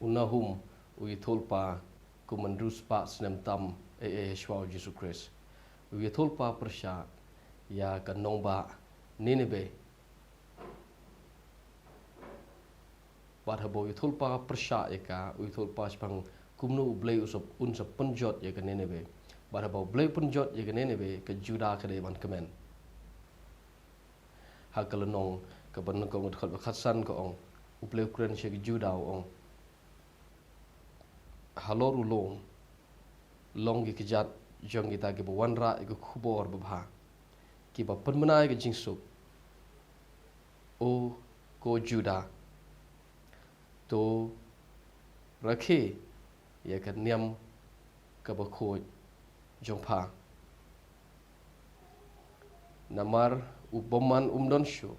unahum uitulpa kumandruspa senemtam Yeshua Jesus Christ. Uitulpa persya ya kanongba Nineveh. Badhabo uitulpa persya ya uitulpa sepang kumnu blay usap unsap penjot ya ke Nineveh. Badhabo blay penjot ya ke Nineveh ke Judah ke dewan kemen. Hakalenong ke benengkong dekat bekhasan ke ong ublay Ukraine ke Judah ong halor ulong long gi kejat jong kita ke wanra ke khubor babha ki ba penmenai ke jingsuk o ko Judah to rakhe ya kan niam ka ba khoj jong pha namar ubaman umdon shu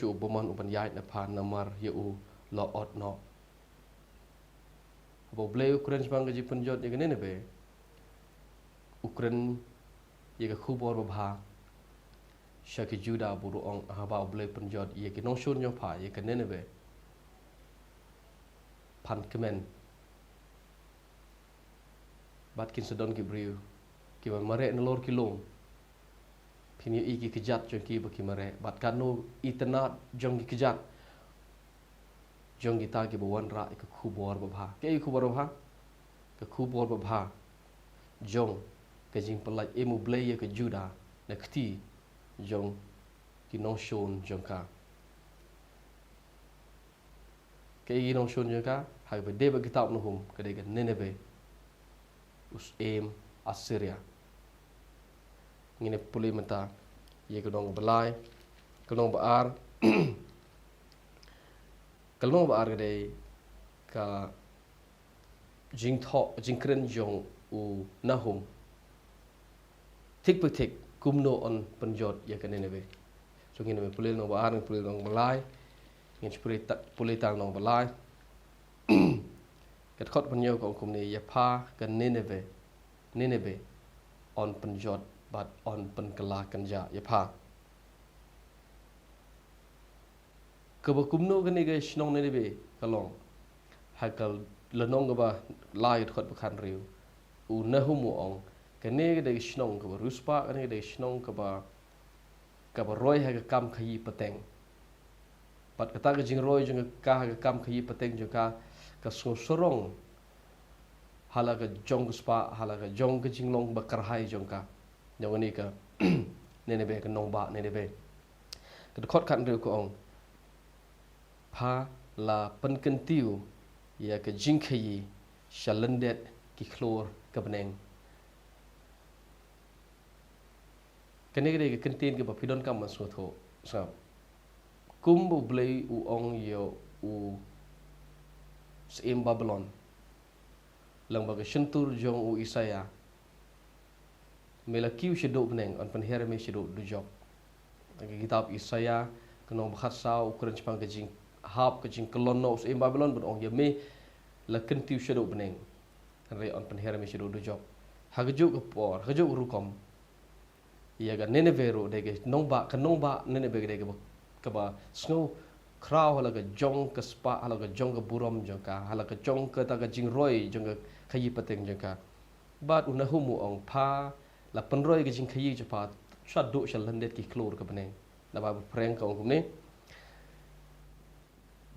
ubaman uban yai na pha namar ya u lo ot no bo blay Ukraine bang ji penjot ya ne be Ukraine ya ka khubor babha shaki Judah buru ong haba blay penjot ya ke nongshun jong pha ya ka ne be pan kemen bat kin sedon ki briu ki mare nolor kilong pini iki kejat jong ki baki mare bat kanu itena jong ki kejat jong kita ki bawan ra ke khubor babha ke khubor babha ke khubor babha jong ke jing pelai emu blay ke Judah na khti jong ki nongshun jong ka ke nongshun jong ka hai be deba kitab nuhum ke de Nineveh us Assyria ngine puli menta ye kedong belai kedong baar kalong baar gede ka jingkren jong u nahum tik petik kumno on penjot ye ka Nineveh so ngine puli no baar ngine puli no belai ngine puli tang no belai ket khot penyo ko kum ni ya pha ka Nineveh on penjot bat on penkala kanja ya pha ke bakumno ke ni ge snong Nineveh kalong hakal lenong ba lai khot bakhan riu u nahum ong ke ne ge snong ke ruspa ke ne ge snong ke ba roi ha ke kam khayi pateng pat kata ke jing roi jing ka ha ke kam khayi pateng jo ka sorong halaga jong spa halaga jong ke jinglong bakar hai jong ka jong ni ka Nineveh ke nong ba Nineveh ke khot kan riu ko ong pha la pen kentiu ya ke jing khayi shalendet ki khlor ke beneng kene ke kentin ke bapidon kam masu tho sa kumbu blay u ong yo u Seim Babylon lang baga shentur jong u Isaya mela kiu shedo beneng on penhere me shedo du job kitab Isaya kenong bahasa Ukraine Jepang ke jing hap ke jing kelon no Seim Babylon ben ong ye me la kentiu shedo beneng re on penhere me shedo du job hagju ke por hagju rukom ia ga Nineveh ro de ke nong ba Nineveh de ke ba snow kraw halaga jong ke spa halaga jong ke burom jongka halaga jong ke taga jing roi jong ke khayi pateng jongka bat unahumu ong pha la penroi ke jing khayi japa chat do shal landet ki klor ke beneng na ba preng ka ong ne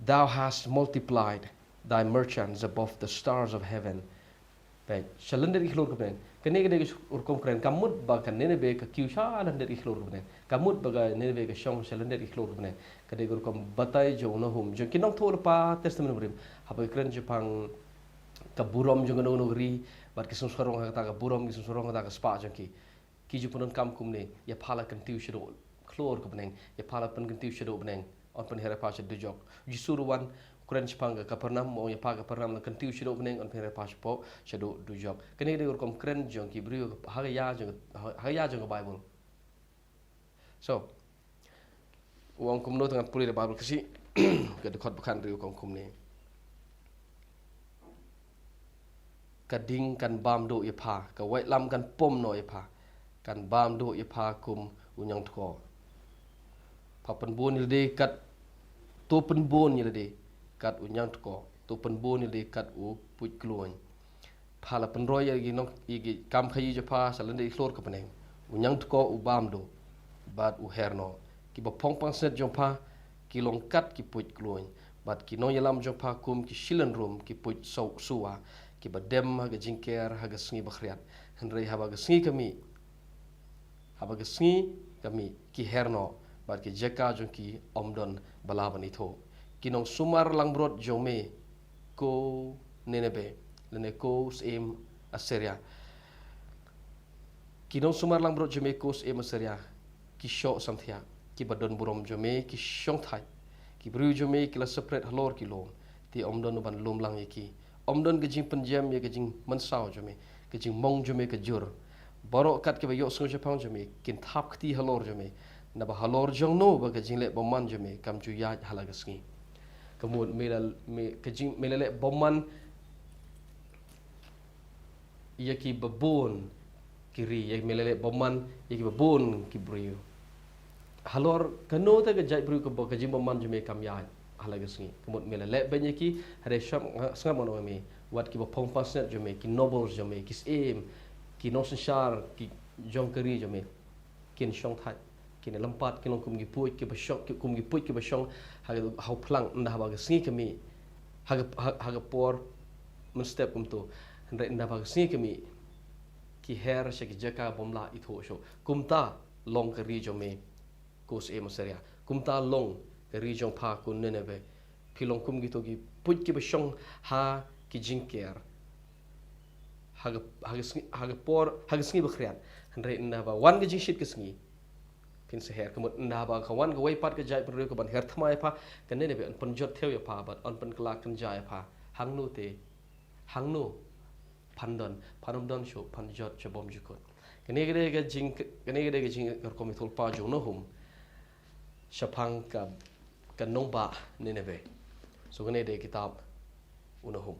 thou hast multiplied thy merchants above the stars of heaven baik shal landet ki klor ke beneng kene ke urkom kren kamut ba kan Nineveh ke kiu sha landet ki klor ke beneng kamut baga Nineveh ke shong shal landet ki klor ke beneng kade urkom batai jo nahum jo kinong thor pa testament brim habai kren Jepang ka burom jo no nogri bat ki sorong ka ta burom ki sorong ka spa jo ki ju punon kam kum ne ya phala kan tiu shiro klor ko beneng ya phala pen kan tiu shiro beneng on pen hera pa du jok ji suruwan kren Jepang ka pernam mo ya pa ka pernam kan tiu shiro beneng on pen hera pa po shado du jok kene de urkom kren jo ki brio ha ya jo Bible so uang kumno tengah pulih de Bible kasi ke dekat bukan riu kong kum ni kading kan bam do ye pha ka wai lam kan pom no ye pha kan bam do ye pha kum unyang tho pa pen bon ye de kat to pen bon ye de kat unyang tho tu penbon ni dekat u puj keluan phala penroy lagi nok igi kam khayi japa salande ikhlor ka peneng unyang tko u bam do bat u herno ki ba phong pang set jompa ki longkat ki puj keluan bat ki no yalam jompa kum ki shilan room ki puj suwa ki ba dem haga jingker haga sngi bakhriat hendrei haba ga sngi kami ki herno bat ki jeka jong ki omdon balaban itho kinong sumar langbrot jome ko nenebe lene ko sem aseria kinong sumar langbrot jome ko sem aseria ki sho samthia ki badon burom jome ki shong thai ki bru jome ki la separate halor ki lom ti omdon ban lom lang yaki omdon ke jing penjam ye ke jing mansau jome ke jing mong jome ke jur borok kat ke bayok sung japang jome kin thap khti halor jome na ba halor jong no ba ke jing le boman jome kam chu ya halagasngi kemudian me kejing melele boman ia ki babon kiri ia melele boman ia ki babon ki brio halor kano ta ke jai brio ke bo kejing boman jume kam ya halagasngi kemudian melele banyak ki hare sham sangam ono me wat ki bopong pasnet jume ki noble jume ki em ki nosenshar ki jong kiri jume kin shong thai kini lempat kini kum gi puik ki basok ki kum gi puik ki basong haga hau plang nda ba sngi kami haga por men step kum tu nda nda ba sngi kami ki her she ki jaka bomla itho sho kumta long ka ri jome kos e masaria kumta long ka ri jong pha kun nenebe pilong kum gi to gi puik ki basong ha ki jinker haga por haga sngi bakhriat nda nda ba wan gi jishit ki sngi kin seher kemudian nda ba kawan gawai pat ke jai penru ke ban her thmai pha kan ne be an jot theu ya pha bat on pen kala kan jai pha hangnu te hangnu phandon don sho phan jot chabom jukot kene ge jing ko mi thol pa jo no hum shapang ka kan nong ba ne be so kene de kitab unohum